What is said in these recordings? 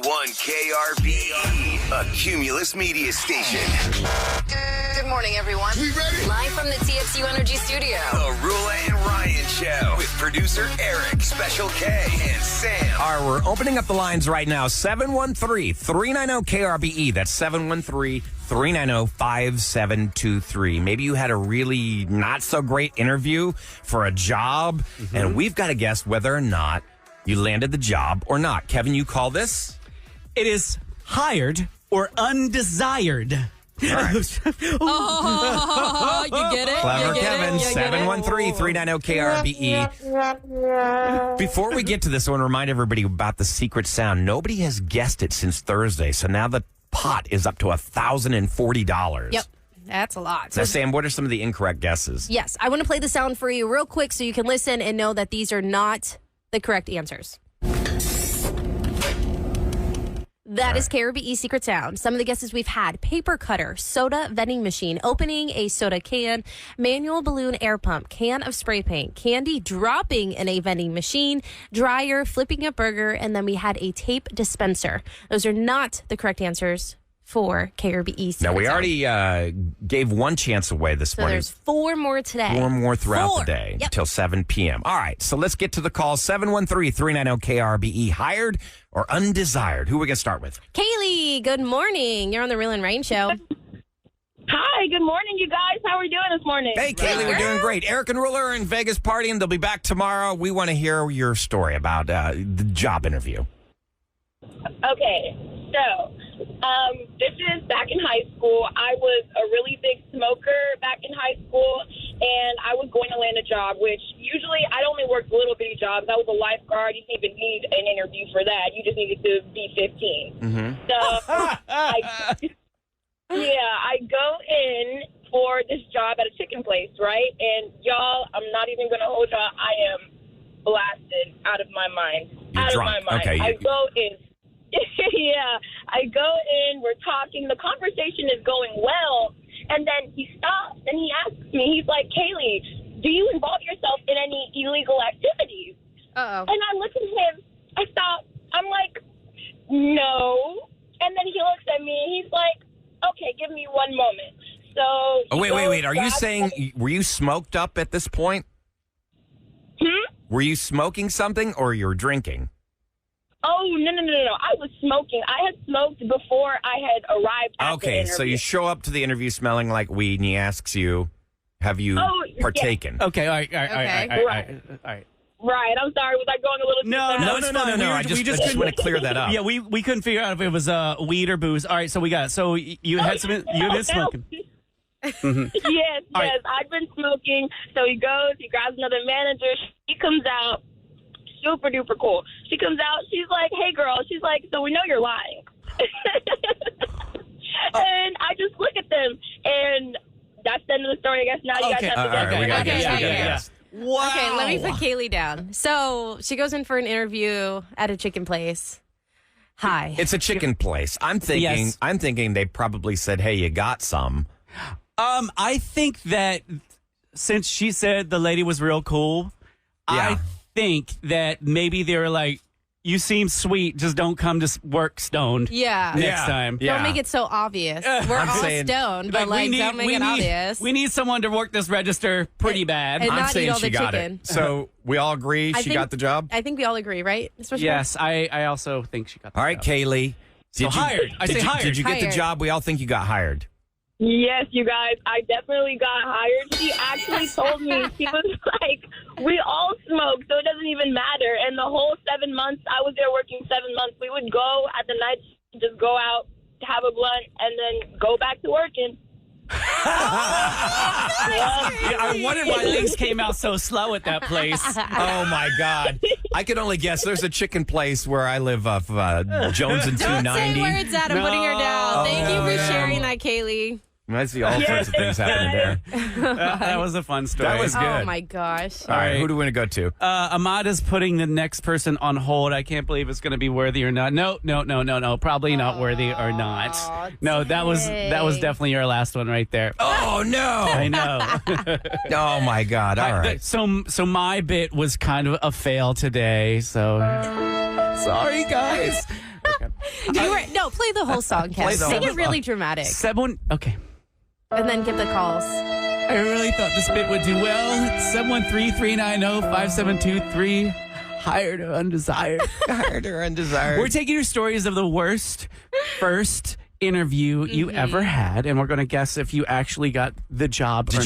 KRBE, a Cumulus media station. Good morning, everyone. We ready? Live from the TXU Energy Studio. The Roula and Ryan Show with producer Eric, Special K, and Sam. All right, we're opening up the lines right now. 713-390-KRBE. That's 713-390-5723. Maybe you had a really not so great interview for a job, and we've got to guess whether or not you landed the job or not. Kevin, you call this? It is hired or undesired. All right. Oh, you get it? Clever You get Kevin, it? You get it? 713-390-KRBE. Before we get to this, I want to remind everybody about the secret sound. Nobody has guessed it since Thursday, so now the pot is up to $1,040. Yep. That's a lot. Now, Sam, what are some of the incorrect guesses? Yes, I want to play the sound for you real quick so you can listen and know that these are not the correct answers. That is KRBE secret sound. Some of the guesses we've had: paper cutter, soda vending machine, opening a soda can, manual balloon air pump, can of spray paint, candy dropping in a vending machine, dryer, flipping a burger, and then we had a tape dispenser. Those are not the correct answers for KRBE secret Now, we sound. already gave one chance away this So morning. there's 4 more today. 4 more throughout the 4. day Yep. until 7 p.m. All right, so let's get to the call. 713-390-KRBE. Hired or undesired? Who are we going to start with? Kaylee, good morning. You're on the Real and Rain Show. Hi, good morning, you guys. How are we doing this morning? Hey, Kaylee, we're doing great. Eric and Roula are in Vegas partying. They'll be back tomorrow. We want to hear your story about the job interview. Okay, so this is back in high school. I was a really big smoker back in high school, and I was going to land a job, which usually I only worked little bitty jobs. I was a lifeguard. You didn't even need an interview for that. You just needed to be 15. So, I go in for this job at a chicken place, right? And y'all, I'm not even going to hold y'all. I am blasted out of my mind. You're out drunk. of my mind. Okay. I go in. Yeah, I go in, we're talking, the conversation is going well, and then he stops and he asks me, he's like, Kaylee, do you involve yourself in any illegal activities? Uh-oh. And I look at him, I stop, I'm like, no. And then he looks at me and he's like, okay, give me one moment. So Oh, wait. Are you saying, were you smoked up at this point? Were you smoking something or you were drinking? Oh, no. I was smoking. I had smoked before I had arrived at the Okay, interview. so you show up to the interview smelling like weed, and he asks you, have you partaken? Okay, all right. Right. Right, I'm sorry. Was I going a little too fast? No, it's fine. I just want to clear that up. Yeah, we couldn't figure out if it was weed or booze. All right, so we got it. So you had some. You've been smoking. Yes, right. I've been smoking. So he goes, he grabs another manager. She comes out, super duper cool. She comes out, she's like, hey girl, she's like, so we know you're lying. And I just look at them, and that's the end of the story. I guess now you guys have to All right, we got to Okay, guess. yeah. Wow. Okay, let me put Kaylee down. So she goes in for an interview at a chicken place. Hi. It's a chicken place. I'm thinking they probably said, hey, you got some. I think that since she said the lady was real cool, Yeah. I think that maybe they were like, you seem sweet, just don't come to work stoned Yeah. next time. Yeah. Don't make it so obvious. We're I'm all saying- stoned, but don't make it obvious. We need someone to work this register pretty bad. and I'm not eat saying all she the got chicken. it. So we all agree she got the job? I think we all agree, right? Especially Yes, I also think she got the All right, job. Kaylee. hired. I say hired. Did you get the Hired. job? We all think you got hired. Yes, you guys, I definitely got hired. She actually told me, she was like, we all smoke, so it doesn't even matter. And the whole 7 months, I was there working 7 months, we would go at the night, just go out, have a blunt, and then go back to working. I wondered why things came out so slow at that place. Oh, my God. I could only guess. There's a chicken place where I live off Jones and Don't 290. say where it's at. I'm putting her down. Thank you for sharing that, Kaylee. I see all sorts of things happening there. That was a fun story. That was good. Oh, my gosh. All right, who do we want to go to? Ahmad is putting the next person on hold. I can't believe it's going to be worthy or not. No. Probably not worthy or not. No, that was definitely your last one right there. Oh, no. I know. Oh, my God. All right. So my bit was kind of a fail today. So sorry, guys. No, play the whole song, Kev. the Sing whole it really song. dramatic. Okay. And then give the calls. I really thought this bit would do well. 713-390-5723. Hired or undesired. Hired or undesired. We're taking your stories of the worst first interview you ever had, and we're going to guess if you actually got the job or not.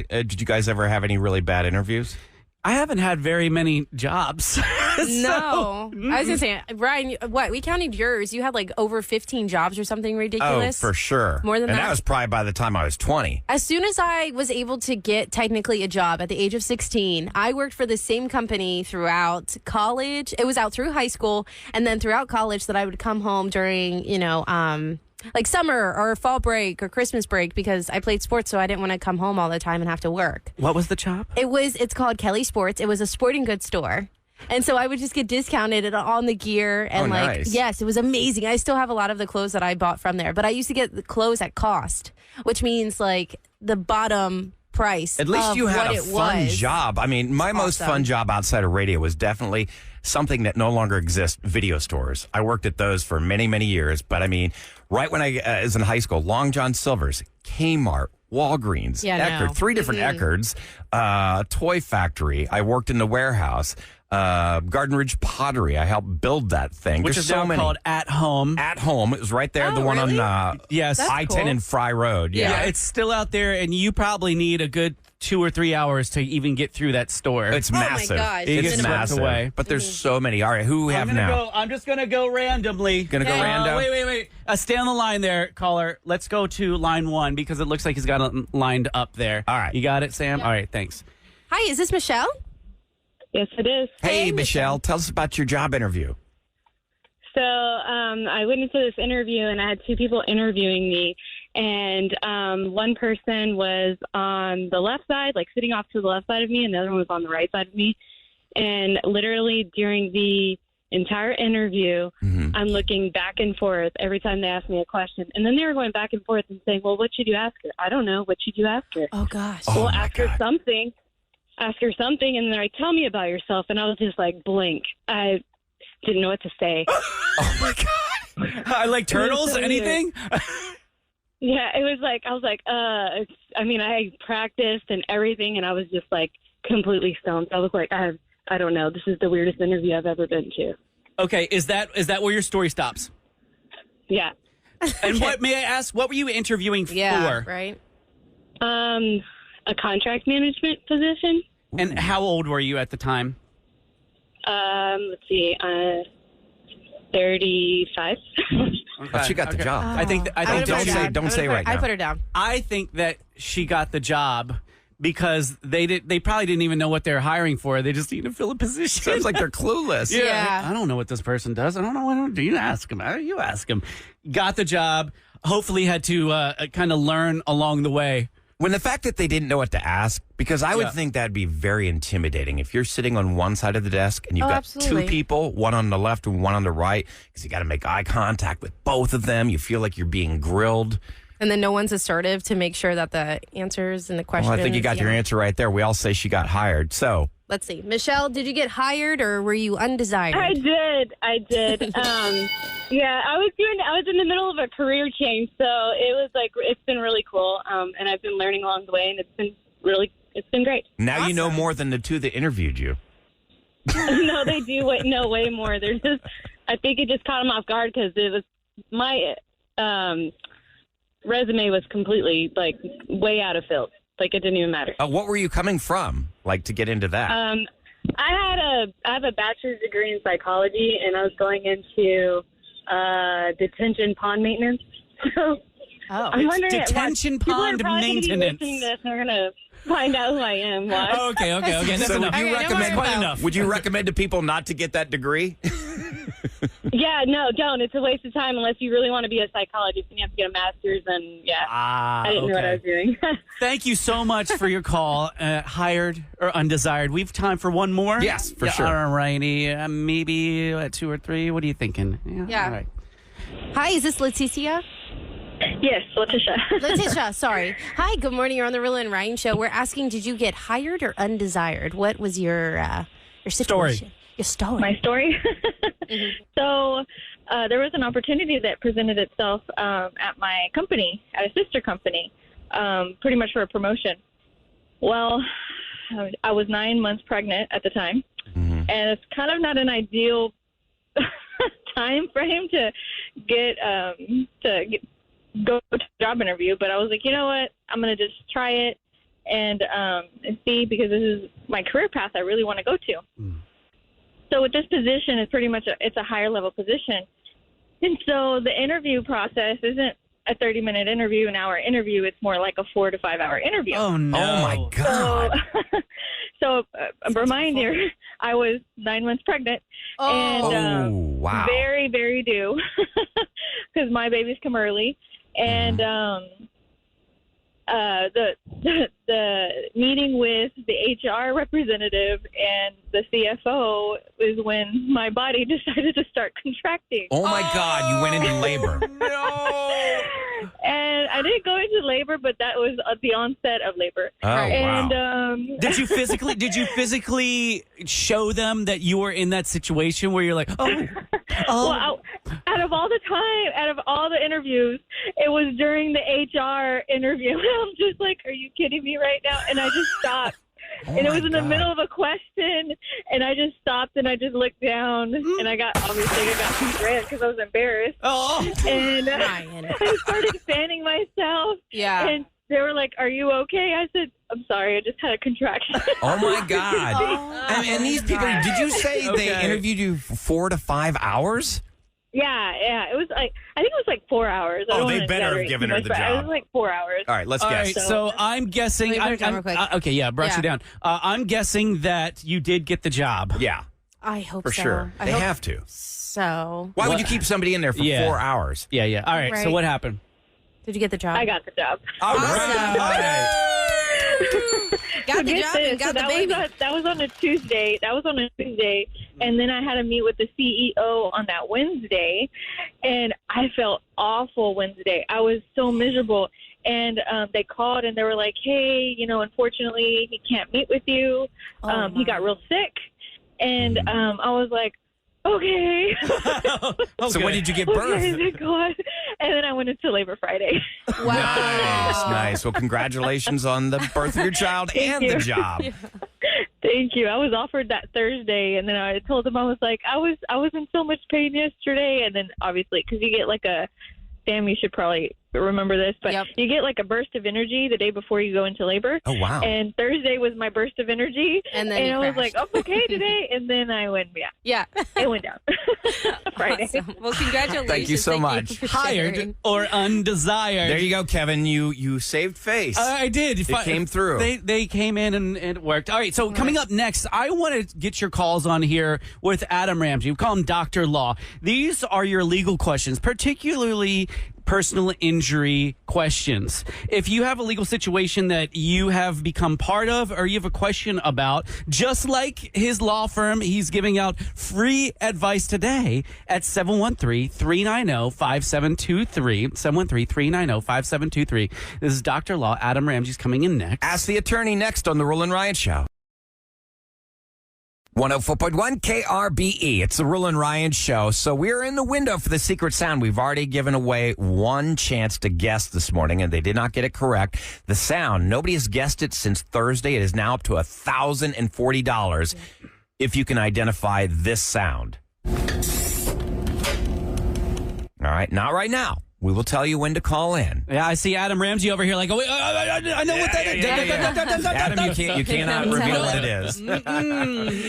Did you guys ever have any really bad interviews? I haven't had very many jobs. No. I was going to say, Ryan, we counted yours. You had like over 15 jobs or something ridiculous. Oh, for sure. More than and that? that was probably by the time I was 20. As soon as I was able to get technically a job at the age of 16, I worked for the same company throughout college. It was out through high school and then throughout college that I would come home during, like summer or fall break or Christmas break because I played sports, so I didn't want to come home all the time and have to work. What was the job? It's called Kelly Sports. It was a sporting goods store. And so I would just get discounted on the gear. And nice. Yes, it was amazing. I still have a lot of the clothes that I bought from there, but I used to get the clothes at cost, which means like the bottom price. At least of you had what a it fun was. job. I mean, my most fun job outside of radio was definitely something that no longer exists, video stores. I worked at those for many, many years. But I mean, right when I was in high school, Long John Silver's, Kmart, Walgreens, Eckerd, 3 different Eckards, Toy Factory. I worked in the warehouse. Garden Ridge Pottery. I helped build that thing. Which There's is so now many. called At Home. At Home. It was right there, Oh, the one really? on Yes. That's I-10 cool. and Fry Road. Yeah, Yeah. it's still out there, and you probably need a good 2 or 3 hours to even get through that store. It's my massive. gosh. It It's gets swept massive. away. But there's so many. All right, who we have now? I'm just gonna go randomly. Gonna go rando? Wait. Stay on the line there, caller. Let's go to line 1 because it looks like he's got it lined up there. All right. You got it, Sam? All right, thanks. Hi, is this Michelle? Yes, it is. Hey, Hey, Michelle, tell us about your job interview. So I went into this interview, and I had 2 people interviewing me. And one person was on the left side, like sitting off to the left side of me, and the other one was on the right side of me. And literally during the entire interview, I'm looking back and forth every time they asked me a question. And then they were going back and forth and saying, well, what should you ask her? I don't know. What should you ask her? Oh, gosh. Oh, Well, my ask her God. something. Ask her something, and then like, tell me about yourself. And I was just like, blank. I didn't know what to say. Oh, my God. I like turtles. so weird. Anything? Yeah, it was like, I was like, I practiced and everything, and I was just like completely stumped. I was like, I don't know. This is the weirdest interview I've ever been to. Okay, is that where your story stops? Yeah. And what may I ask? What were you interviewing Yeah, for? right? A contract management position. And how old were you at the time? Let's see, 35. But she got the job. I think. I don't would've put her say- down. don't I say would've right put- I now. put her down. I think that she got the job because they probably didn't even know what they're hiring for. They just need to fill a position. Sounds like they're clueless. Yeah. I don't know what this person does. I don't know what do you ask him. You ask him. Got the job. Hopefully had to kind of learn along the way. When the fact that they didn't know what to ask, because I would Yeah. think that'd be very intimidating. If you're sitting on one side of the desk and you've got absolutely. 2 people, one on the left and one on the right, because you got to make eye contact with both of them. You feel like you're being grilled. And then no one's assertive to make sure that the answers and the questions. Well, I think you got your answer right there. We all say she got hired. So Let's see. Michelle, did you get hired or were you undesired? I did. Yeah, I was in the middle of a career change, so it was like, it's been really cool. And I've been learning along the way, and it's been great. now you know more than the 2 that interviewed you. No, they do know way more. They're just, I think it just caught them off guard because it was my resume was completely like way out of field. Like it didn't even matter. What were you coming from, like, to get into that? I have a bachelor's degree in psychology, and I was going into detention pond maintenance. So I'm wondering, detention people are pond probably gonna be maintenance. listening to this, and they're gonna find out who I am. Why? Oh, okay. That's So enough. would you Okay, no recommend? worries. Quite enough. Would you recommend to people not to get that degree? Yeah, no, don't. It's a waste of time unless you really want to be a psychologist and you have to get a master's. And yeah, I didn't know what I was doing. Thank you so much for your call. Hired or undesired? We have time for one more. Yes, for sure. All righty. Maybe 2 or 3. What are you thinking? Yeah. All right. Hi, is this Leticia? Yes, Letitia. Letitia, sorry. Hi, good morning. You're on the Roula and Ryan show. We're asking, did you get hired or undesired? What was your situation? Your story. My story. So there was an opportunity that presented itself at my company, at a sister company, pretty much for a promotion. Well, I was 9 months pregnant at the time, and it's kind of not an ideal time frame to go to a job interview. But I was like, you know what? I'm going to just try it and see, because this is my career path I really want to go to. So with this position, it's pretty much it's a higher level position. And so the interview process isn't a 30-minute interview, an hour interview. It's more like a 4 to 5 hour interview. Oh, no. Oh, my God. So a reminder, I was 9 months pregnant. And wow. very, very due, because my babies come early. And the meeting with the HR representative and the CFO is when my body decided to start contracting. Oh, my God. You went into labor. No. And I didn't go into labor, but that was at the onset of labor. Oh, And wow. Did you physically show them that you were in that situation where you're like, oh. Well, out of all the interviews, it was during the HR interview. I'm just like, are you kidding me right now? And I just stopped. Oh, and it was in the God. middle of a question, and I just stopped, and I just looked down, and I got too red because I was embarrassed. And I started fanning myself. Yeah. And they were like, are you okay? I said, I'm sorry, I just had a contraction. Oh, my God. And these people, did you say they interviewed you for 4 to 5 hours? Yeah. It was like, I think it was like 4 hours. I don't they wanna better have exaggerate given too her much, the but job. It was like 4 hours. All right, let's All guess. right, so I'm guessing. Let me put it down real quick. Okay, yeah, brush Yeah. you down. I'm guessing that you did get the job. Yeah, I hope for so. sure. I They hope have to. so. Why would you keep somebody in there for 4 hours? Yeah. All right, so Right. what happened? Did you get the job? I got the job. All Awesome. right. Got the Get job this, and got so the baby. that was on a Tuesday. And then I had to meet with the CEO on that Wednesday, and I felt awful Wednesday. I was so miserable. And they called, and they were like, hey, unfortunately, he can't meet with you. He got real sick. And I was like, okay. So when did you give birth? Okay, thank God. And then I went into labor Friday. Wow. Nice. Well, congratulations on the birth of your child and you. the job. Thank you. I was offered that Thursday, and then I told them, I was like, I was in so much pain yesterday. And then obviously, because you get like Sam, you should probably remember this, but you get like a burst of energy the day before you go into labor. Oh, wow. And Thursday was my burst of energy. And then I was crashed. like, I'm okay today. And then I went, Yeah. it went down. Friday. Awesome. Well, congratulations. Thank you so much. for Hired sharing. or undesired? There you go, Kevin. You saved face. I did. It came through. They came in and it worked. All right, so coming up next, I want to get your calls on here with Adam Ramji. We call him Dr. Law. These are your legal questions, particularly personal injury questions. If you have a legal situation that you have become part of or you have a question about, just like his law firm, he's giving out free advice today at 713-390-5723. 713-390-5723. This is Dr. Law. Adam Ramji's coming in next. Ask the attorney next on the Roula and Ryan Show. 104.1 KRBE. It's the Roula and Ryan Show. So we're in the window for the secret sound. We've already given away one chance to guess this morning, and they did not get it correct. The sound, nobody has guessed it since Thursday. It is now up to $1,040 if you can identify this sound. All right, not right now. We will tell you when to call in. Yeah, I see Adam Ramji over here like, oh, wait, I know what that is. Adam, you cannot reveal what it is.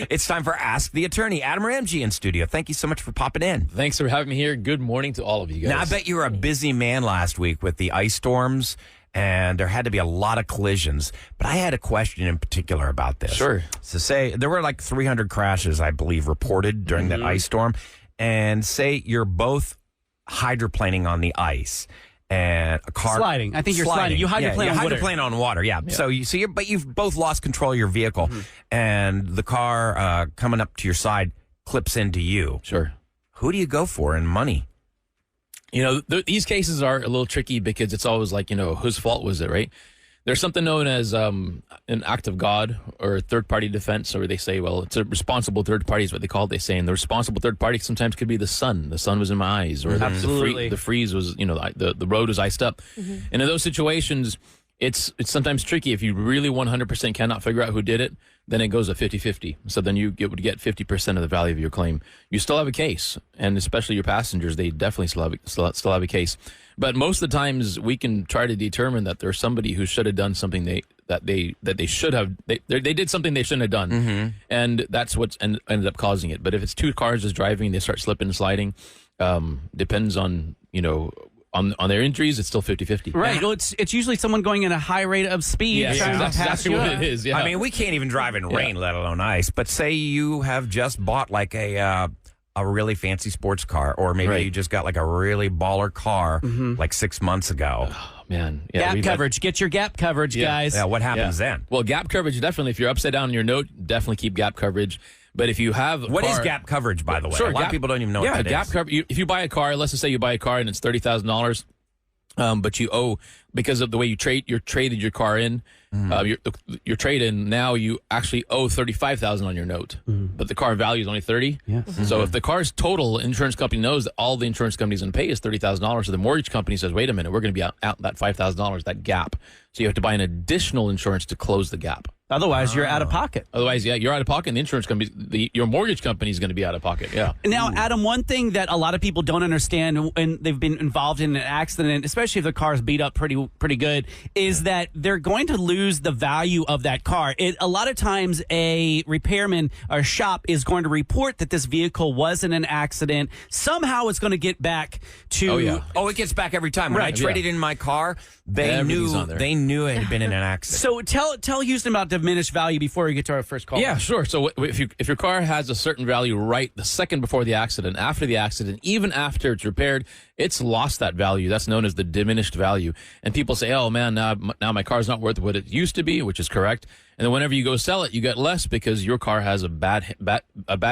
It's time for Ask the Attorney. Adam Ramji in studio. Thank you so much for popping in. Thanks for having me here. Good morning to all of you guys. Now, I bet you were a busy man last week with the ice storms, and there had to be a lot of collisions. But I had a question in particular about this. Sure. So say there were like 300 crashes, I believe, reported during that ice storm. And say you're both hydroplaning on the ice and a car Sliding. I think you're sliding. You hydroplane on water. hydroplane on water. Yeah. So but you've both lost control of your vehicle, and the car coming up to your side clips into you. Sure. Who do you go for in money? These cases are a little tricky because it's always like, whose fault was it, right? There's something known as an act of God or third-party defense, or they say, well, it's a responsible third party is what they call it. They say, and the responsible third party sometimes could be the sun. The sun was in my eyes, or the freeze was, the road was iced up. Mm-hmm. And in those situations, it's sometimes tricky. If you really 100% cannot figure out who did it, then it goes a 50-50. So then you would get 50% of the value of your claim. You still have a case, and especially your passengers, they definitely still have a case. But most of the times, we can try to determine that there's somebody who should have done something they should have. They did something they shouldn't have done, mm-hmm. and that's what's ended up causing it. But if it's two cars just driving, they start slipping and sliding. Depends on on their injuries, it's still 50-50. Right. Well, it's usually someone going at a high rate of speed trying to that's pass exactly you what up. it is. Yeah. I mean, we can't even drive in rain, let alone ice. But say you have just bought like a really fancy sports car, or maybe you just got like a really baller car like 6 months ago. Oh, man. Gap coverage. Get your gap coverage, guys. Yeah, what happens then? Well, gap coverage, definitely. If you're upside down on your note, definitely keep gap coverage. But if you have What is gap coverage, by the way? Sure, a lot of people don't even know what that gap is. coverage. If you buy a car, let's just say you buy a car and it's $30,000, but you owe, because of the way you traded your car in, your trade-in, now you actually owe $35,000 on your note, but the car value is only $30,000. Yes. So if the car's total, insurance company knows that all the insurance company's going to pay is $30,000. So the mortgage company says, wait a minute, we're going to be out that $5,000, that gap. So you have to buy an additional insurance to close the gap. Otherwise, you're out of pocket. Otherwise, you're out of pocket, and the insurance company, your mortgage company is going to be out of pocket. Yeah. Now, Adam, one thing that a lot of people don't understand when they've been involved in an accident, especially if the car is beat up pretty good, is that they're going to lose the value of that car. A lot of times, a repairman or shop is going to report that this vehicle was in an accident. Somehow, it's going to get back to. Oh, it gets back every time. When I traded in my car, they knew it had been in an accident. So tell Houston about diminished value before we get to our first call. Yeah, sure. So if your car has a certain value right the second before the accident, after the accident, even after it's repaired, it's lost that value. That's known as the diminished value. And people say, oh, man, now my car's not worth what it used to be, which is correct. And then whenever you go sell it, you get less because your car has a bad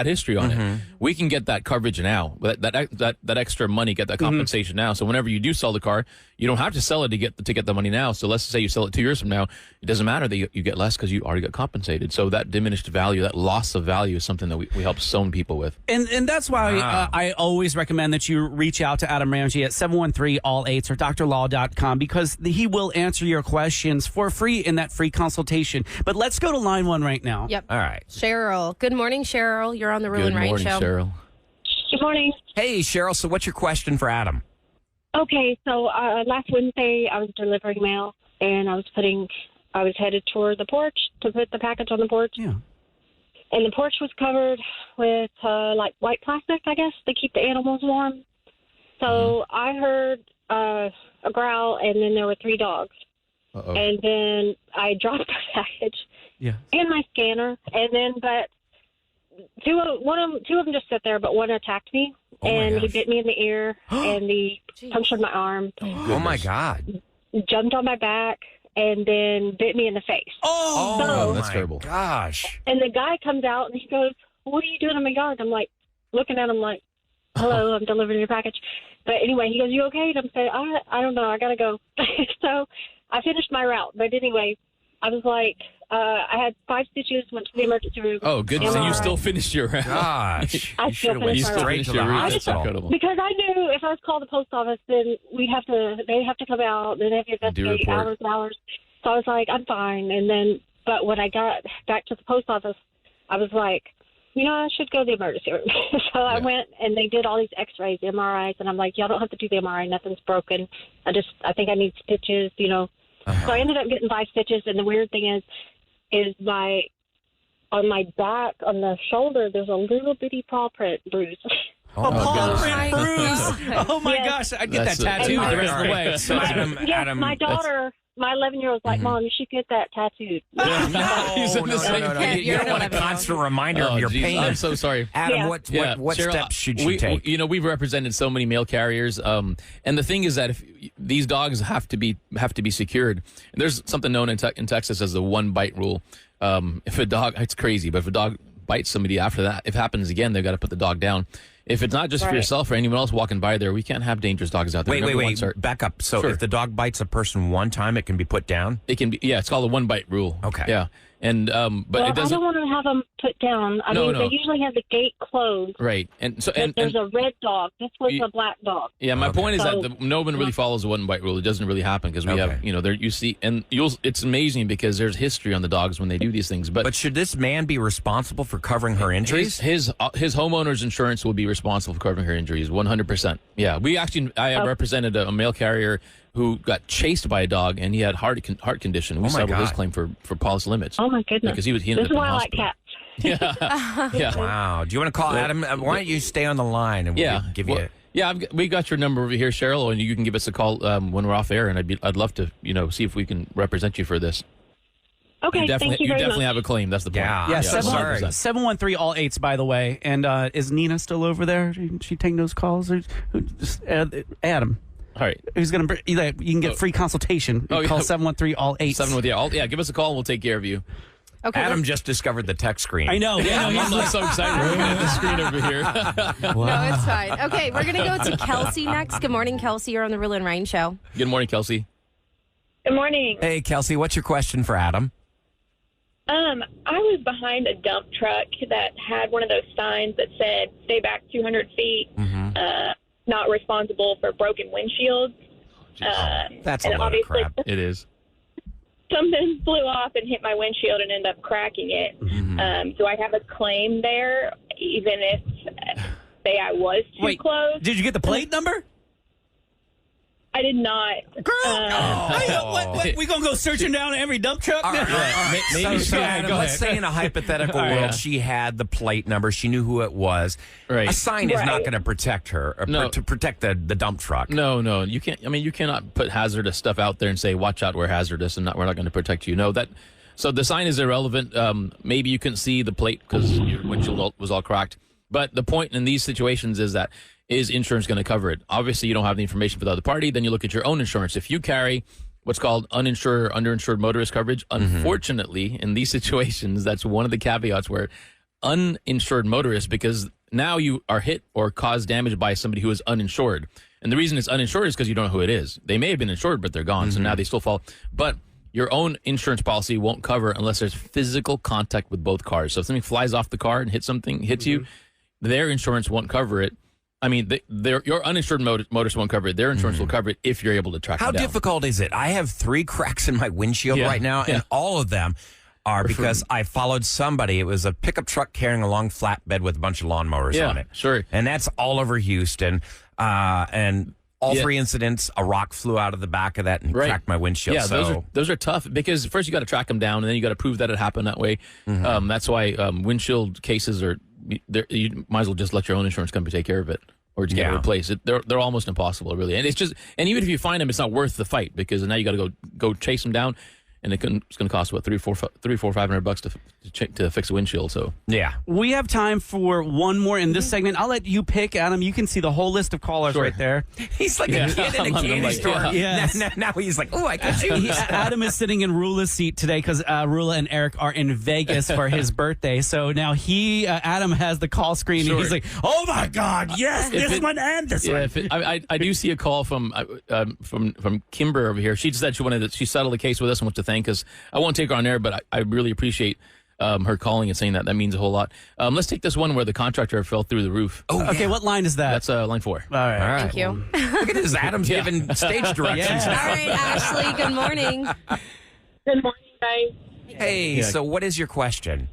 history on it. We can get that coverage now. That extra money, get that compensation now. So whenever you do sell the car, you don't have to sell it to get the money now. So let's say you sell it 2 years from now, it doesn't matter that you get less because you already got compensated. So that diminished value, that loss of value, is something that we help some people with. And that's why I always recommend that you reach out to Adam Ramji at 713-ALL-8s or drlaw.com, because he will answer your questions for free in that free consultation. But let's go to line one right now. Yep. All right. Cheryl. Good morning, Cheryl. You're on the Roula and Ryan Good morning, show. Cheryl. Good morning. Hey, Cheryl. So what's your question for Adam? Okay, so last Wednesday I was delivering mail, and I was headed toward the porch to put the package on the porch. Yeah. And the porch was covered with like white plastic, I guess, to keep the animals warm. So I heard a growl, and then there were 3 dogs. Uh-oh. And then I dropped the package and my scanner, and then two of them just sit there, but one attacked me, and he bit me in the ear, and he punctured my arm. Oh my God. Jumped on my back, and then bit me in the face. Oh, that's terrible. Gosh. And the guy comes out, and he goes, "What are you doing in my yard?" I'm like, looking at him like, "Hello, I'm delivering your package." But anyway, he goes, "You okay?" And I'm saying, I don't know, I gotta go. So I finished my route. But anyway, I was like, I had 5 stitches, went to the emergency room. Oh, good. So you still finished your round. Gosh. I still finished my route. straight to the That's hospital. incredible. Because I knew if I was called the post office, then they have to come out, then they have to investigate report. hours and hours. So I was like, I'm fine. And then, but when I got back to the post office, I was like, I should go to the emergency room. So I went, and they did all these x-rays, MRIs, and I'm like, y'all don't have to do the MRI. Nothing's broken. I think I need stitches, So I ended up getting 5 stitches, and the weird thing is on my back, on the shoulder, there's a little bitty paw print bruise. Paw print bruise. Oh my gosh, I'd get that tattooed the rest of the way. So Adam, my daughter, my 11-year-old's like, Mom, you should get that tattooed. He's in the same no. You don't want a constant reminder of your pain. I'm so sorry. Adam, what Cheryl, steps should you take? We've represented so many mail carriers, and the thing is that if these dogs have to be secured. And there's something known in Texas as the 1-bite rule. If a dog, it's crazy, but if a dog bites somebody after that, if it happens again, they've got to put the dog down. if it's not just for yourself or anyone else walking by there, we can't have dangerous dogs out there. Wait. Back up. So if the dog bites a person one time, it can be put down? It can be, it's called a one bite rule. Okay. Yeah. And but it doesn't. I don't want to have them put down. I mean, they usually have the gate closed. Right, and so there's a red dog. This was a black dog. Yeah, my point is that no one really follows the one bite rule. It doesn't really happen because we have, there you see, and it's amazing because there's history on the dogs when they do these things. But should this man be responsible for covering her injuries? His homeowner's insurance will be responsible for covering her injuries, 100%. Yeah, I represented a mail carrier who got chased by a dog, and he had heart condition. We settled his claim for policy limits. Oh my goodness! Because he ended this up is why in I like hospital. cats. Yeah. Wow. Do you want to call Adam? Why don't you stay on the line and we'll give you? We got your number over here, Cheryl, and you can give us a call when we're off air, and I'd love to see if we can represent you for this. Okay, thank you very much. Have a claim. That's the point. Yeah, 713 all eights, by the way. And is Nina still over there? She taking those calls? Or just Adam. All right. Who's going to? You can get free consultation. Call 713 all eights. 713. Give us a call and we'll take care of you. Okay, Adam just discovered the text screen. I know. I'm so excited. We're looking at the screen over here. Wow. No, it's fine. Okay, we're going to go to Kelsey next. Good morning, Kelsey. You're on the Roula and Ryan show. Good morning, Kelsey. Good morning. Hey, Kelsey, what's your question for Adam? I was behind a dump truck that had one of those signs that said, stay back 200 feet, not responsible for broken windshields. That's a lot of crap. It is. Something flew off and hit my windshield and ended up cracking it. Do I have a claim there, even if, say, I was too close? Did you get the plate number? I did not. Girl! What? We going to go searching down every dump truck? All right. Adam, let's say in a hypothetical world, she had the plate number. She knew who it was. Right. A sign is not going to protect her, to protect the dump truck. No. You can't. I mean, you cannot put hazardous stuff out there and say, watch out, we're hazardous, and we're not going to protect you. No, so the sign is irrelevant. Maybe you couldn't see the plate because your windshield was all cracked. But the point in these situations is that, is insurance going to cover it? Obviously, you don't have the information for the other party. Then you look at your own insurance. If you carry what's called uninsured or underinsured motorist coverage, unfortunately, in these situations, that's one of the caveats where uninsured motorists, because now you are hit or cause damage by somebody who is uninsured. And the reason it's uninsured is because you don't know who it is. They may have been insured, but they're gone. So now they still fall. But your own insurance policy won't cover unless there's physical contact with both cars. So if something flies off the car and hits you, their insurance won't cover it. I mean, your uninsured motorist won't cover it. Their insurance will cover it if you're able to track it down. How difficult is it? I have 3 cracks in my windshield right now, and all of them are because I followed somebody. It was a pickup truck carrying a long flatbed with a bunch of lawnmowers on it. Sure. And that's all over Houston. And all 3 incidents, a rock flew out of the back of that and cracked my windshield. Yeah, those are tough because first you got to track them down, and then you got to prove that it happened that way. That's why windshield cases are. You might as well just let your own insurance company take care of it, or just get it replaced. They're almost impossible, really. And even if you find them, it's not worth the fight because now you got to go chase them down, and it's going to cost what $500 to fix a windshield. So we have time for one more in this segment. I'll let you pick, Adam. You can see the whole list of callers right there. He's like a kid in a candy store. Now he's like, oh, I can choose. Adam is sitting in Roula's seat today because Roula and Eric are in Vegas for his birthday. So now Adam has the call screen, and he's like, oh my God, yes, this one and this one. I do see a call from Kimber over here. She said she settled the case with us and wants to thank us. I won't take her on air, but I really appreciate her calling and saying that. That means a whole lot. Let's take this one where the contractor fell through the roof. Okay, what line is that? That's line 4. All right. Thank you. Look at this. Adam's giving stage directions. All right, Ashley, good morning. Good morning, guys. Hey, so what is your question?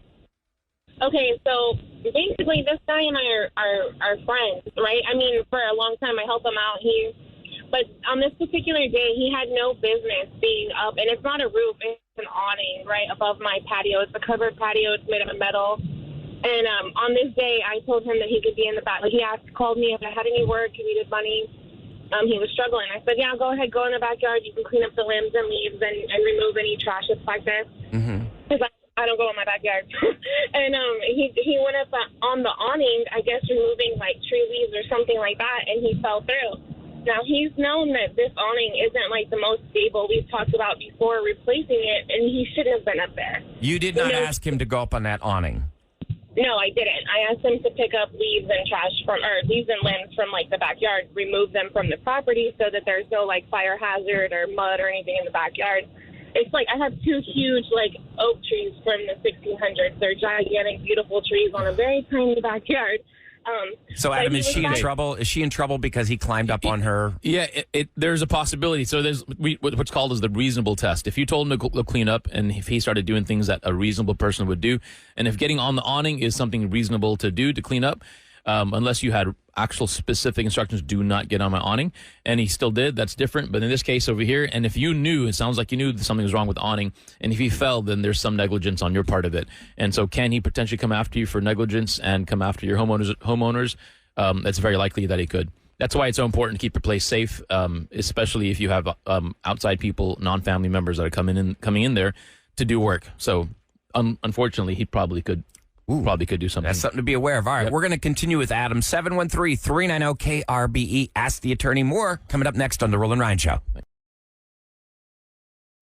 Okay, so basically this guy and I are friends, right? I mean, for a long time I help him out. But on this particular day, he had no business being up, and it's not a roof, it's an awning right above my patio. It's a covered patio. It's made of metal. And on this day, I told him that he could be in the back. Like, he called me if I had any work, he needed money. He was struggling. I said, yeah, go ahead, go in the backyard. You can clean up the limbs and leaves and remove any trash that's like this. He's like, I don't go in my backyard. And he went up on the awning, I guess removing like tree leaves or something like that, and he fell through. Now, he's known that this awning isn't like the most stable. We've talked about before replacing it, and he shouldn't have been up there. You did not ask him to go up on that awning? No, I didn't. I asked him to pick up leaves and trash leaves and limbs from like the backyard, remove them from the property so that there's no like fire hazard or mud or anything in the backyard. It's like I have two huge like oak trees from the 1600s. They're gigantic, beautiful trees on a very tiny backyard. So, Adam, is she in trouble? Is she in trouble because he climbed up on her? Yeah, there's a possibility. So there's what's called as the reasonable test. If you told him to clean up, and if he started doing things that a reasonable person would do, and if getting on the awning is something reasonable to do to clean up, unless you had actual specific instructions, do not get on my awning, and he still did, that's different. But in this case over here, and if you knew, it sounds like you knew that something was wrong with the awning, and if he fell, then there's some negligence on your part of it. And so can he potentially come after you for negligence and come after your homeowners? It's very likely that he could. That's why it's so important to keep your place safe, especially if you have outside people, non-family members that are coming in there to do work. So unfortunately, he probably could. Probably could do something. That's something to be aware of. All right, Yep. We're going to continue with Adam. 713-390-KRBE. Ask the Attorney. More coming up next on The Roula and Ryan Show.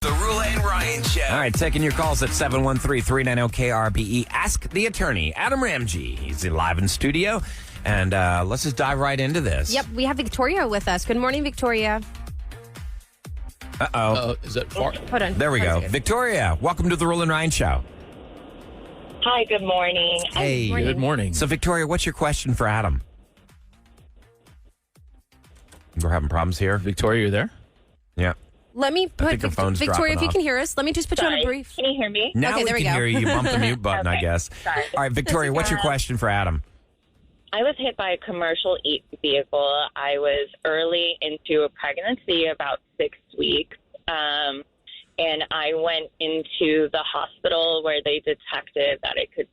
The Roula and Ryan Show. All right, taking your calls at 713-390-KRBE. Ask the Attorney. Adam Ramji. He's live in studio. And let's just dive right into this. Yep, we have Victoria with us. Good morning, Victoria. Uh-oh. Is that far? Hold on. There we go. Victoria, welcome to The Roula and Ryan Show. Hi, good morning. Hey. Good morning. So, Victoria, what's your question for Adam? We're having problems here. Victoria, you there? Yeah. Let me put think her phone's Victoria, if dropping you can hear us, let me just put you on a brief. Can you hear me? Now Okay, we there we can go. hear you. You bumped the mute button, I Okay. guess. Sorry. All right, Victoria, what's your question for Adam? I was hit by a commercial vehicle. I was early into a pregnancy, about 6 weeks. And I went into the hospital where they detected that it could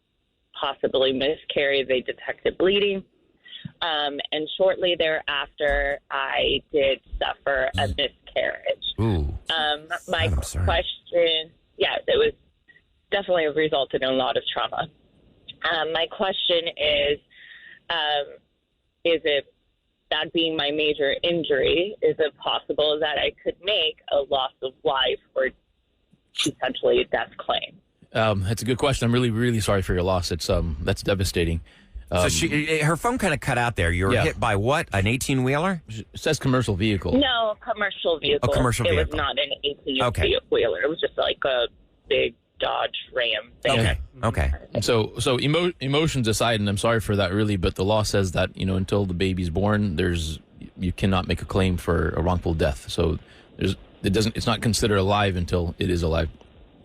possibly miscarry. They detected bleeding. And shortly thereafter, I did suffer a miscarriage. Ooh. My I'm sorry. question, yes, it was definitely resulted in a lot of trauma. My question is it, that being my major injury, is it possible that I could make a loss of life or potentially a death claim? That's a good question. I'm really, really sorry for your loss. It's that's devastating. So her phone kind of cut out there. You were hit by what? An 18-wheeler? It says commercial vehicle. No, commercial vehicle. A commercial vehicle. It was not an 18-wheeler. Okay. It was just like a big Dodge Ram thing. Okay. So emotions aside, and I'm sorry for that, really, but the law says that until the baby's born, you cannot make a claim for a wrongful death. So it's not considered alive until it is alive,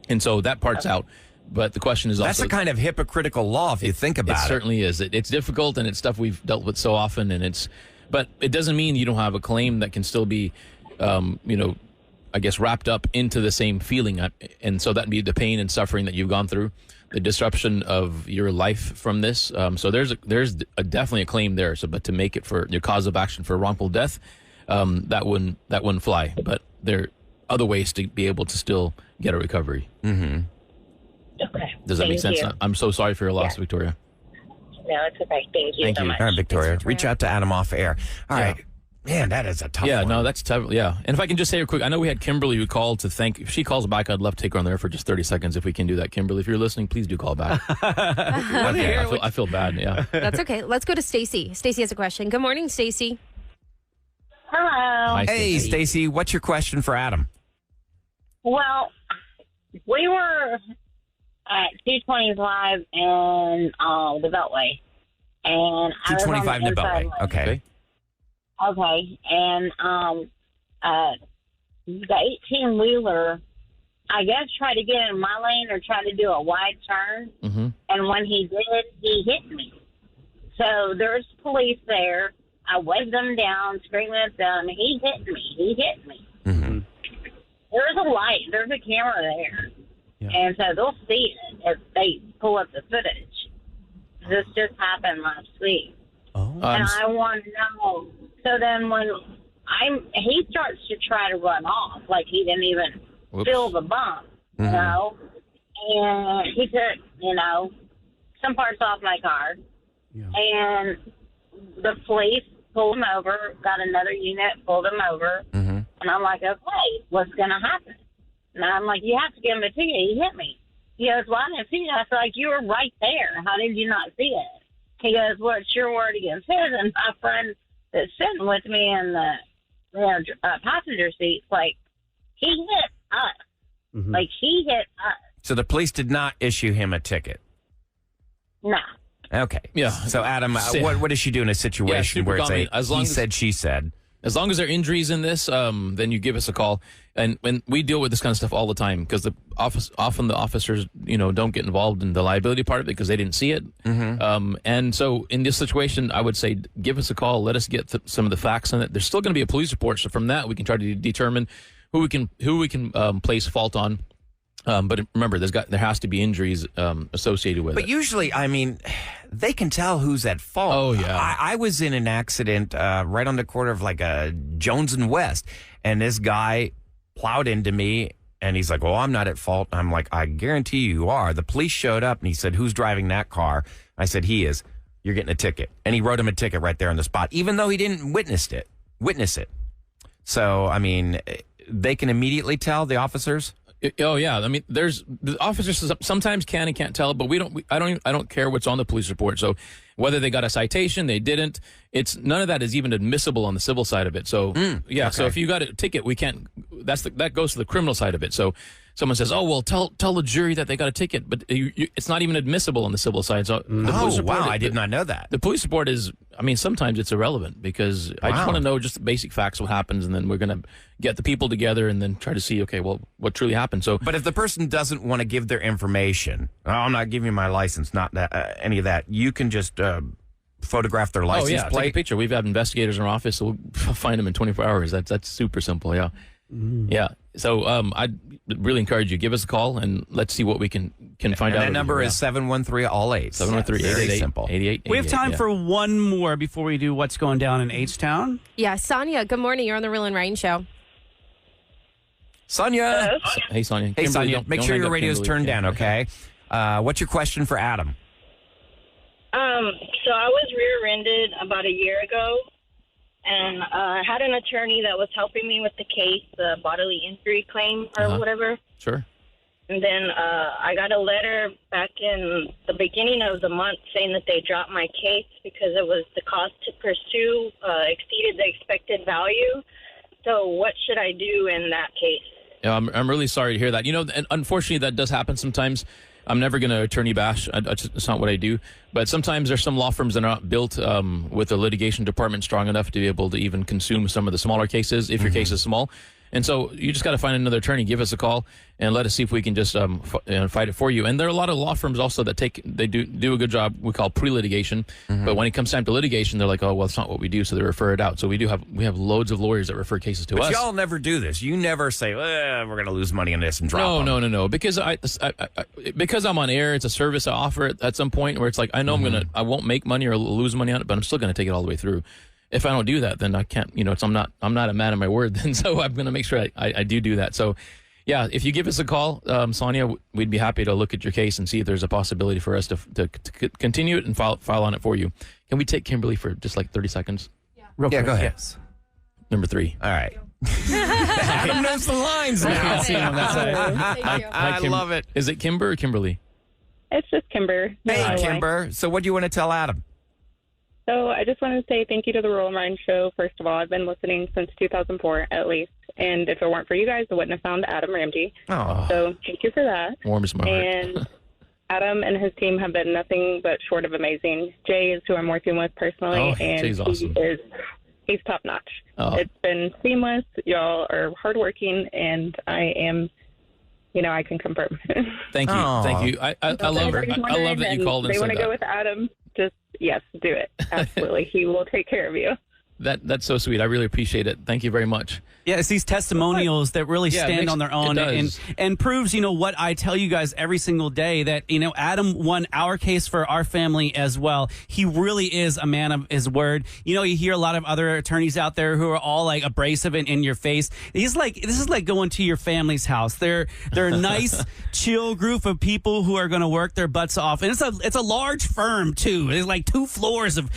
and so that part's out. But the question is also... That's a kind of hypocritical law if you think about it. It certainly is. It's difficult, and it's stuff we've dealt with so often, but it doesn't mean you don't have a claim that can still be, I guess, wrapped up into the same feeling. And so that'd be the pain and suffering that you've gone through, the disruption of your life from this. So there's definitely a claim there. So, but to make it for your cause of action for wrongful death, that wouldn't fly. But there are other ways to be able to still get a recovery. Mm-hmm. Okay. Does that make sense? You. I'm so sorry for your loss, Victoria. No, it's okay. Thank you so much. All right, Victoria. Reach out to Adam off air. All right. Man, that is a tough one. Yeah, no, that's tough. Yeah. And if I can just say real quick, I know we had Kimberly who called to thank. If she calls back, I'd love to take her on there for just 30 seconds if we can do that. Kimberly, if you're listening, please do call back. I feel bad. Yeah. That's okay. Let's go to Stacy. Stacy has a question. Good morning, Stacy. Hello. Hi, Hey, Stacy, what's your question for Adam? Well, we were at 220 Live in the Beltway. And I was on 225 in the inside Beltway. lane. Okay. Okay. And the 18-wheeler, I guess, tried to get in my lane or tried to do a wide turn. Mm-hmm. And when he did, he hit me. So there's police there. I waved them down, screaming at them. He hit me. Mm-hmm. There's a light. There's a camera there. Yeah. And so they'll see it if they pull up the footage. This just happened last week. Oh. And I want to know. So then when he starts to try to run off, like he didn't even feel the bump, you know. And he took, some parts off my car. Yeah. And the police pulled him over, got another unit, pulled him over. Mm-hmm. And I'm like, okay, what's going to happen? And I'm like, you have to give him a ticket. He hit me. He goes, well, I didn't see it. I was like, you were right there. How did you not see it? He goes, well, it's your word against his. And my friend that's sitting with me in the passenger seat, like, he hit us. Mm-hmm. Like, he hit us. So the police did not issue him a ticket. Nah. Okay. Yeah. So Adam, what does she do in a situation where it's he said, she said? As long as there are injuries in this, then you give us a call. And when we deal with this kind of stuff all the time, because often the officers, don't get involved in the liability part of it because they didn't see it. Mm-hmm. And so in this situation, I would say give us a call. Let us get some of the facts on it. There's still going to be a police report, so from that we can try to determine who we can place fault on. But remember, there has to be injuries associated with it. But usually, I mean, they can tell who's at fault. Oh, yeah. I was in an accident right on the corner of like Jones and West, and this guy plowed into me, and he's like, well, I'm not at fault. I'm like, I guarantee you are. The police showed up, and he said, who's driving that car? I said, he is. You're getting a ticket. And he wrote him a ticket right there on the spot, even though he didn't witness it. So, I mean, they can immediately tell, the officers? Oh yeah, I mean, the officers sometimes can and can't tell, but I don't care what's on the police report. So whether they got a citation, they didn't. None of that is even admissible on the civil side of it. So yeah, okay. So if you got a ticket, we can't. That goes to the criminal side of it. So someone says, oh well, tell the jury that they got a ticket, but it's not even admissible on the civil side. So the police report, wow, I did not know that. The police report is, I mean, sometimes it's irrelevant because I just want to know just the basic facts of what happens, and then we're going to get the people together and then try to see, okay, well, what truly happened. So, but if the person doesn't want to give their information, I'm not giving you my license, not that, any of that. You can just photograph their license plate. Take a picture. We've had investigators in our office, so we'll find them in 24 hours. That's super simple. Yeah, yeah. So I really encourage you, give us a call and let's see what we can find out. That number is 713-ALL-8. 713-888-8888. We have time for one more before we do what's going down in H-Town. Yeah, Sonia, good morning. You're on the Real and Ryan Show. Sonia. Hey, Sonia. Hey, Sonia. Make sure your radio's turned down, okay? What's your question for Adam? So I was rear-ended about a year ago, and I had an attorney that was helping me with the case, the bodily injury claim or whatever. Sure. And then I got a letter back in the beginning of the month saying that they dropped my case because it was the cost to pursue exceeded the expected value. So what should I do in that case? Yeah, I'm really sorry to hear that. And unfortunately, that does happen sometimes. I'm never going to attorney bash. It's not what I do. But sometimes there's some law firms that are not built with a litigation department strong enough to be able to even consume some of the smaller cases if your case is small. And so you just got to find another attorney, give us a call, and let us see if we can just fight it for you. And there are a lot of law firms also that do a good job. We call pre-litigation, but when it comes time to litigation, they're like, oh well, it's not what we do, so they refer it out. So we have loads of lawyers that refer cases to us. But y'all never do this. You never say, we're going to lose money on this and drop them. No. Because because I'm on air, it's a service I offer at some point where it's like I know I won't make money or lose money on it, but I'm still going to take it all the way through. If I don't do that, then I can't, I'm not a man of my word. Then so I'm going to make sure I do that. So, yeah, if you give us a call, Sonia, we'd be happy to look at your case and see if there's a possibility for us to continue it and file on it for you. Can we take Kimberly for just like 30 seconds? Yeah. Real quick, go ahead. Yes. Number 3. All right. Adam knows the lines now. I can see him on that side. Thank you. I love it. Is it Kimber or Kimberly? It's just Kimber. Hey, Kimber. So what do you want to tell Adam? So I just wanted to say thank you to the Roll and Ryan Show. First of all, I've been listening since 2004 at least. And if it weren't for you guys, I wouldn't have found Adam Ramji. Oh. So thank you for that. Warms my heart. And Adam and his team have been nothing but short of amazing. Jay is who I'm working with personally. And Jay's awesome. He's top notch. Oh. It's been seamless. Y'all are hardworking, and I am, I can confirm. Thank you. Oh. Thank you. I love her. I love that you called and they said want to that. go with Adam. Just, yes, do it. Absolutely. He will take care of you. That's so sweet. I really appreciate it. Thank you very much. Yeah, it's these testimonials that really stand on their own and proves, what I tell you guys every single day, that, Adam won our case for our family as well. He really is a man of his word. You hear a lot of other attorneys out there who are all like abrasive and in your face. This is like going to your family's house. They're a nice, chill group of people who are going to work their butts off. And it's a large firm too. There's like 2 floors of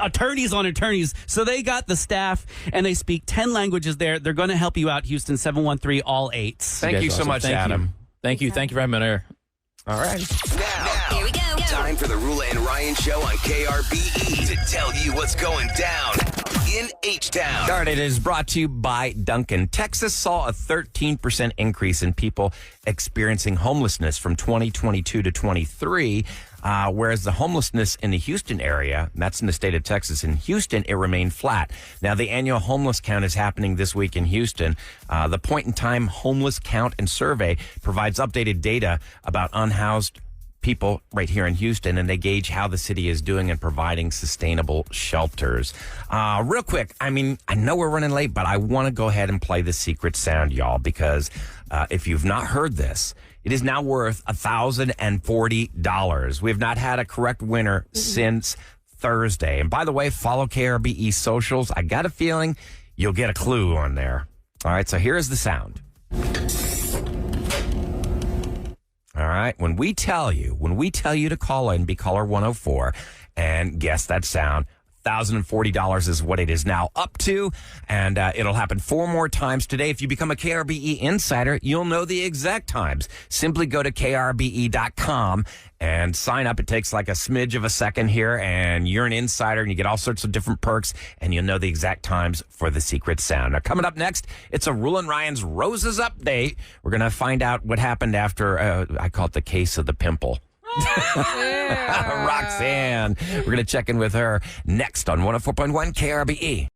attorneys on attorneys. So they got the staff and they speak 10 languages there. They're going to help you out, Houston, 713-ALL-8. Thank you so much, Adam. Thank you. Thank you for having me on air. All right. Now, Here we go. time for the Roula and Ryan Show on KRBE to tell you what's going down in H-Town. All right, it is brought to you by Duncan. Texas saw a 13% increase in people experiencing homelessness from 2022 to 23, whereas the homelessness in the Houston area, that's in the state of Texas, in Houston, it remained flat. Now, the annual homeless count is happening this week in Houston. The point-in-time homeless count and survey provides updated data about unhoused people right here in Houston, and they gauge how the city is doing in providing sustainable shelters. Real quick, I mean, I know we're running late, but I want to go ahead and play the secret sound, y'all, because if you've not heard this, it is now worth $1,040. We have not had a correct winner since Thursday. And by the way, follow KRBE socials. I got a feeling you'll get a clue on there. All right, so here's the sound. All right, when we tell you to call in, be caller 104, and guess that sound, $1,040 is what it is now up to, and it'll happen 4 more times today. If you become a KRBE insider, you'll know the exact times. Simply go to krbe.com and sign up. It takes like a smidge of a second here, and you're an insider, and you get all sorts of different perks, and you'll know the exact times for the secret sound. Now, coming up next, it's a Roula and Ryan's Roses update. We're going to find out what happened after, I call it the case of the pimple. Roxanne. We're going to check in with her next on 104.1 KRBE.